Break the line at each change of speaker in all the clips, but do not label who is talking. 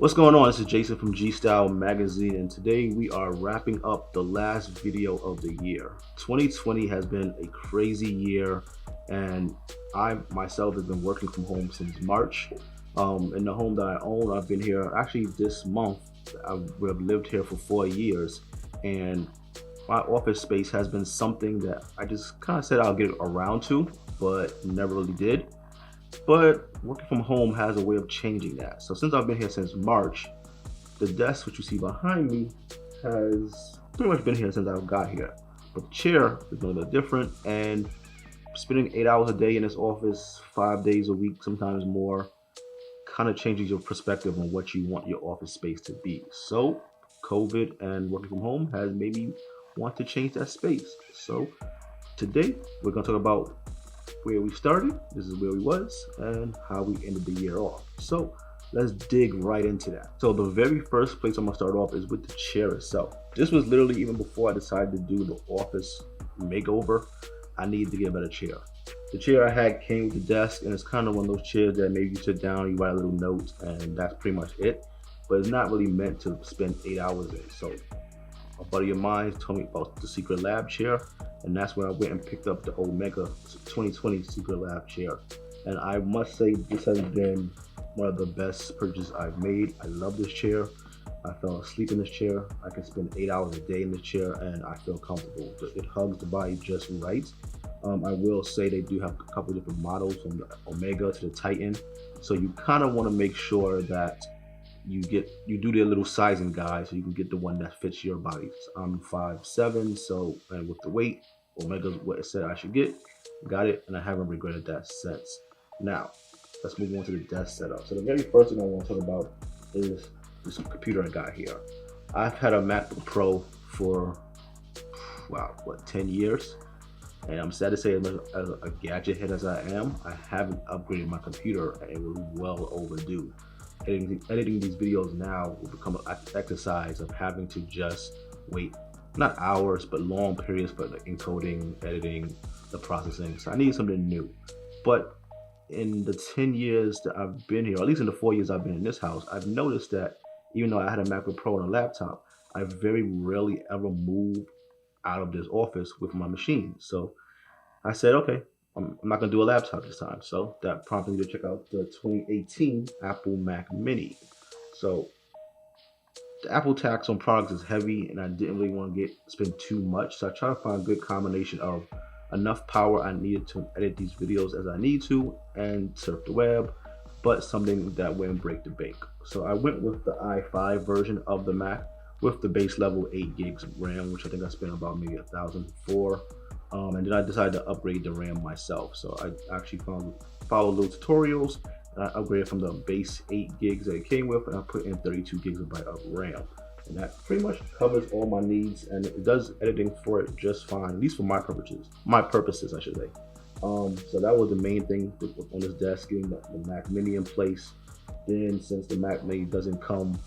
What's going on? This is Jason from G Style Magazine, and today we are wrapping up the last video of the year. 2020 has been a crazy year, and I myself have been working from home since March. In the home that I own, I've been here actually this month. I've lived here for 4 years, and my office space has been something that I just kind of said I'll get around to, but never really did. But working from home has a way of changing that. So since I've been here since March, the desk which you see behind me has pretty much been here since I got here. But the chair is a little bit different, and spending 8 hours a day in this office, 5 days a week, sometimes more, kind of changes your perspective on what you want your office space to be. So COVID and working from home has made me want to change that space. So today we're going to talk about where we started, this is where we was, and how we ended the year off. So let's dig right into that. So the very first place I'm gonna start off is with the chair itself. This was literally even before I decided to do the office makeover. I needed to get a better chair. The chair I had came with the desk, and it's kind of one of those chairs that maybe you sit down, you write a little note, and that's pretty much it. But it's not really meant to spend 8 hours in. So a buddy of mine told me about the Secret Lab chair, and that's when I went and picked up the Omega 2020 Secret Lab chair. And I must say, this has been one of the best purchases I've made. I love this chair. I fell asleep in this chair. I can spend 8 hours a day in this chair, and I feel comfortable. It hugs the body just right. I will say they do have a couple of different models, from the Omega to the Titan. So you kind of want to make sure that you do their little sizing guide so you can get the one that fits your body. I'm 5'7", so, and with the weight, Omega's what it said I should get. Got it, and I haven't regretted that since. Now, let's move on to the desk setup. So the very first thing I want to talk about is this computer I got here. I've had a MacBook Pro for, 10 years? And I'm sad to say, as a gadget head as I am, I haven't upgraded my computer, and it was well overdue. Editing these videos now will become an exercise of having to just wait, not hours, but long periods for the encoding, editing, the processing. So I need something new. But in the 10 years that I've been here, or at least in the 4 years I've been in this house, I've noticed that even though I had a MacBook Pro and a laptop, I very rarely ever move out of this office with my machine. So I said, okay, I'm not going to do a laptop this time. So that prompted me to check out the 2018 Apple Mac Mini. So the Apple tax on products is heavy, and I didn't really want to spend too much. So I tried to find a good combination of enough power I needed to edit these videos as I need to and surf the web, but something that wouldn't break the bank. So I went with the i5 version of the Mac with the base level 8 gigs RAM, which I think I spent about maybe $1,000 for. And then I decided to upgrade the RAM myself. So I actually followed little tutorials, and I upgraded from the base 8 gigs that it came with, and I put in 32 gigabyte of RAM. And that pretty much covers all my needs, and it does editing for it just fine, at least for my purposes, I should say. So that was the main thing on this desk, getting the Mac Mini in place. Then, since the Mac Mini doesn't come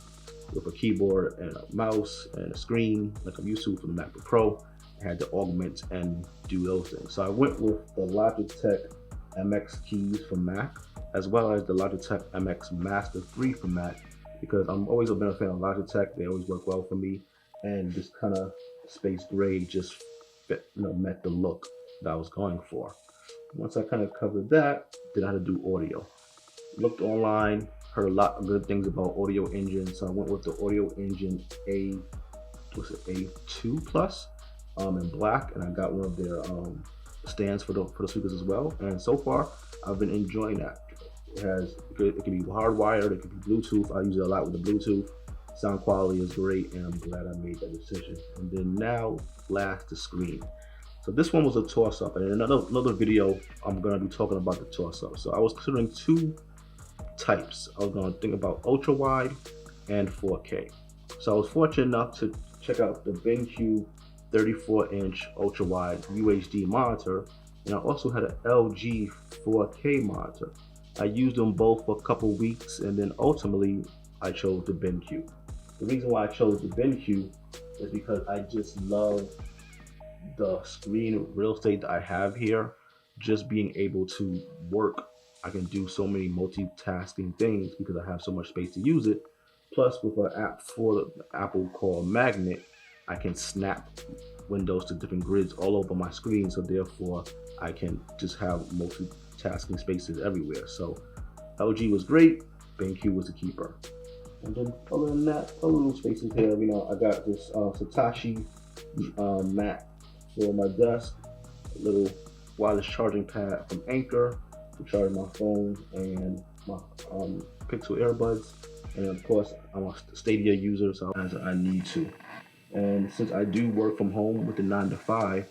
with a keyboard and a mouse and a screen like I'm used to for the MacBook Pro, I had to augment and do those things. So I went with the Logitech MX keys for Mac, as well as the Logitech MX Master 3 for Mac, because I'm always been a fan of Logitech. They always work well for me, and this kind of space gray just met the look that I was going for. Once I kind of covered that, then I had to do audio. Looked online, heard a lot of good things about Audio Engine, so I went with the Audio Engine A2 Plus in black, and I got one of their stands for the speakers as well. And so far, I've been enjoying that. It can be hardwired, it can be Bluetooth. I use it a lot with the Bluetooth. Sound quality is great, and I'm glad I made that decision. And then now, last, the screen. So this one was a toss-up, and in another video, I'm gonna be talking about the toss-up. So I was considering two types. I was gonna think about ultra wide and 4K. So I was fortunate enough to check out the BenQ 34-inch ultra wide UHD monitor, and I also had an LG 4K monitor. I used them both for a couple weeks, and then ultimately I chose the BenQ. The reason why I chose the BenQ is because I just love the screen real estate that I have here. Just being able to work, I can do so many multitasking things because I have so much space to use it. Plus, with an app for Apple called Magnet, I can snap windows to different grids all over my screen. So therefore, I can just have multitasking spaces everywhere. So LG was great. BenQ was the keeper. And then other than that, other little spaces here. I got this Satoshi mat for my desk, a little wireless charging pad from Anchor to charge my phone and my Pixel earbuds. And of course, I'm a Stadia user, so as I need to. And since I do work from home with the 9 to 5,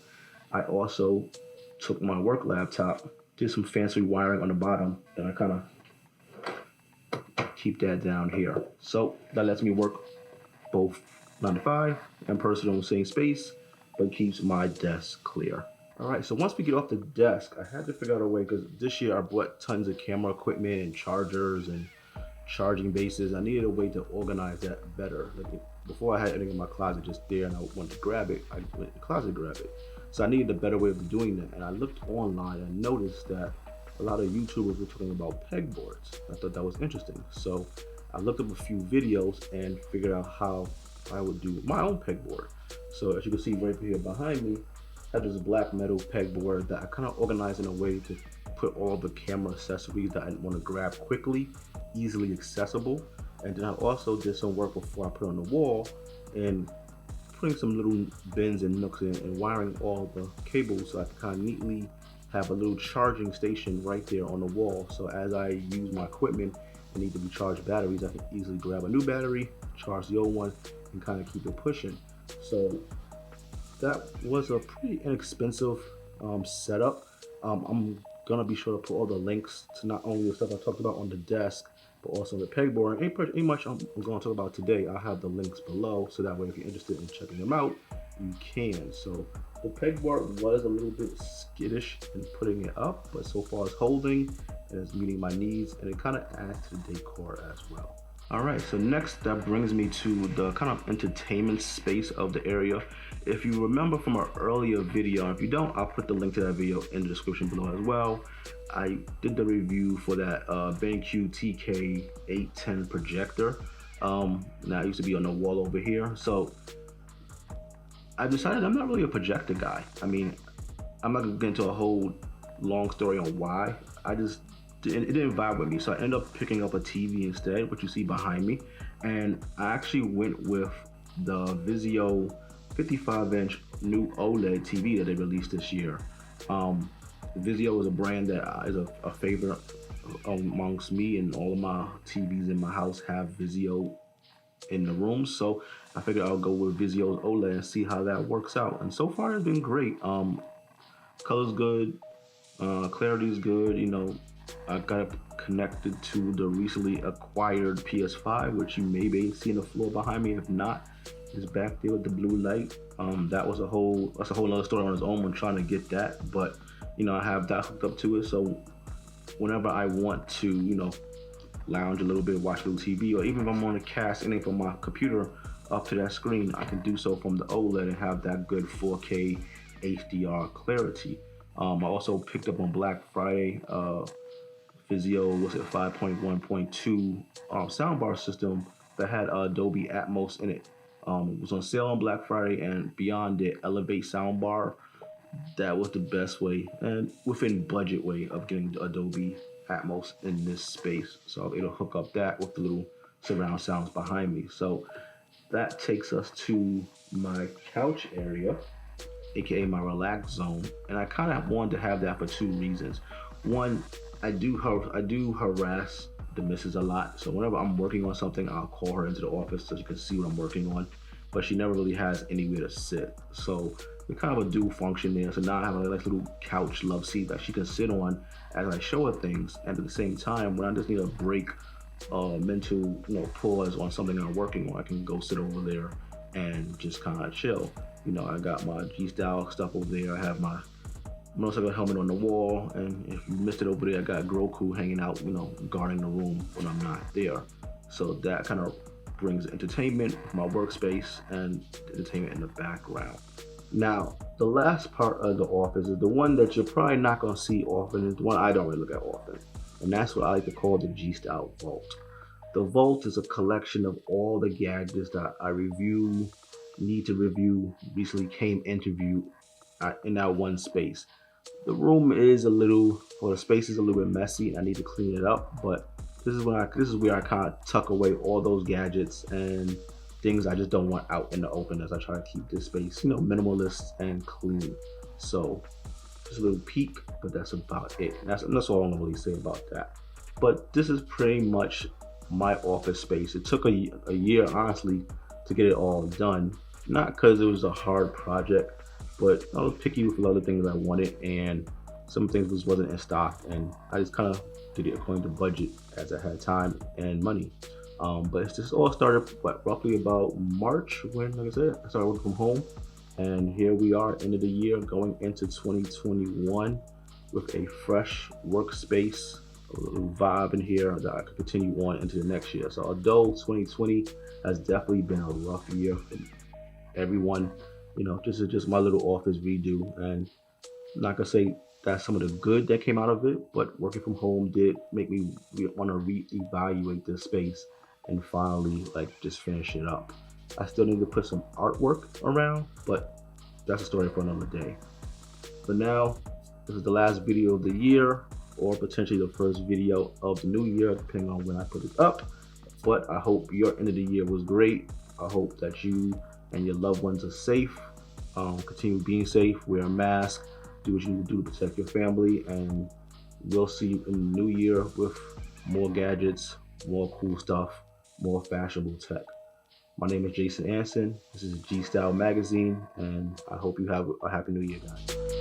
I also took my work laptop, did some fancy wiring on the bottom, and I kind of keep that down here. So that lets me work both 9 to 5 and personal in the same space, but keeps my desk clear. All right, so once we get off the desk, I had to figure out a way, because this year I bought tons of camera equipment and chargers and charging bases. I needed a way to organize that better. Before I had everything in my closet just there and I wanted to grab it, I went in the closet to grab it. So I needed a better way of doing that. And I looked online and noticed that a lot of YouTubers were talking about pegboards. I thought that was interesting. So I looked up a few videos and figured out how I would do my own pegboard. So as you can see right here behind me, I have this black metal pegboard that I kind of organized in a way to put all the camera accessories that I want to grab quickly, easily accessible. And then I also did some work before I put it on the wall and putting some little bins and nooks in and wiring all the cables so I can kind of neatly have a little charging station right there on the wall. So as I use my equipment and need to be charged batteries, I can easily grab a new battery, charge the old one, and kind of keep it pushing. So that was a pretty inexpensive setup. I'm gonna be sure to put all the links to not only the stuff I talked about on the desk, but also the pegboard. Any much I'm going to talk about today, I'll have the links below, so that way if you're interested in checking them out, you can. So the pegboard was a little bit skittish in putting it up, but so far it's holding and it's meeting my needs, and it kind of adds to the decor as well. All right, so next that brings me to the kind of entertainment space of the area. If you remember from our earlier video, and if you don't, I'll put the link to that video in the description below as well. I did the review for that BenQ TK810 projector. Now it used to be on the wall over here. So I decided I'm not really a projector guy. I mean, I'm not gonna get into a whole long story on why. It didn't vibe with me. So I ended up picking up a TV instead, which you see behind me. And I actually went with the Vizio 55-inch new OLED TV that they released this year. Vizio is a brand that is a favorite amongst me, and all of my TVs in my house have Vizio in the room. So I figured I'll go with Vizio's OLED and see how that works out. And so far it's been great. Color's good, clarity is good. I got it connected to the recently acquired PS5, which you may be seeing the floor behind me. If not, it's back there with the blue light. That's a whole other story on its own when trying to get that. But I have that hooked up to it, so whenever I want to, lounge a little bit, watch a little TV, or even if I'm on a cast anything from my computer up to that screen, I can do so from the OLED and have that good 4K HDR clarity. I also picked up on Black Friday Vizio 5.1.2 Soundbar System that had Dolby Atmos in it. It was on sale on Black Friday, and beyond it, Elevate Soundbar. That was the best way and within budget way of getting Dolby Atmos in this space. So it'll hook up that with the little surround sounds behind me. So that takes us to my couch area, aka my relax zone. And I kind of wanted to have that for two reasons. One, I do harass the missus a lot. So whenever I'm working on something, I'll call her into the office so she can see what I'm working on. But she never really has anywhere to sit. So it's kind of a dual function there. So now I have a nice little couch love seat that she can sit on as I show her things. And at the same time, when I just need a break, mental pause on something I'm working on, I can go sit over there and just kind of chill. I got my G-Style stuff over there. I have my motorcycle helmet on the wall, and if you missed it over there, I got Groku hanging out, guarding the room when I'm not there. So that kind of brings entertainment, my workspace, and entertainment in the background. Now, the last part of the office is the one that you're probably not going to see often. It's the one I don't really look at often, and that's what I like to call the G-Style vault. The vault is a collection of all the gadgets that I need to review, recently came into view in that one space. The room is a little, or the space is a little bit messy. I need to clean it up, but this is where I kind of tuck away all those gadgets and things I just don't want out in the open as I try to keep this space, minimalist and clean. So just a little peek, but that's about it. That's all I'm gonna really say about that. But this is pretty much my office space. It took a year, honestly, to get it all done. Not because it was a hard project, but I was picky with a lot of things I wanted, and some things wasn't in stock, and I just kind of did it according to budget as I had time and money. But it's just all started roughly about March when, like I said, I started working from home, and here we are, end of the year, going into 2021 with a fresh workspace, a little vibe in here that I could continue on into the next year. So although 2020 has definitely been a rough year for everyone, this is just my little office redo, and I'm not gonna say that's some of the good that came out of it, but working from home did make me want to reevaluate this space and finally just finish it up. I still need to put some artwork around, but that's a story for another day. For now, this is the last video of the year, or potentially the first video of the new year, depending on when I put it up. But I hope your end of the year was great. I hope that you and your loved ones are safe. Continue being safe, wear a mask, do what you need to do to protect your family, and we'll see you in the new year with more gadgets, more cool stuff, more fashionable tech. My name is Jason Anson. This is G Style Magazine, and I hope you have a happy new year, guys.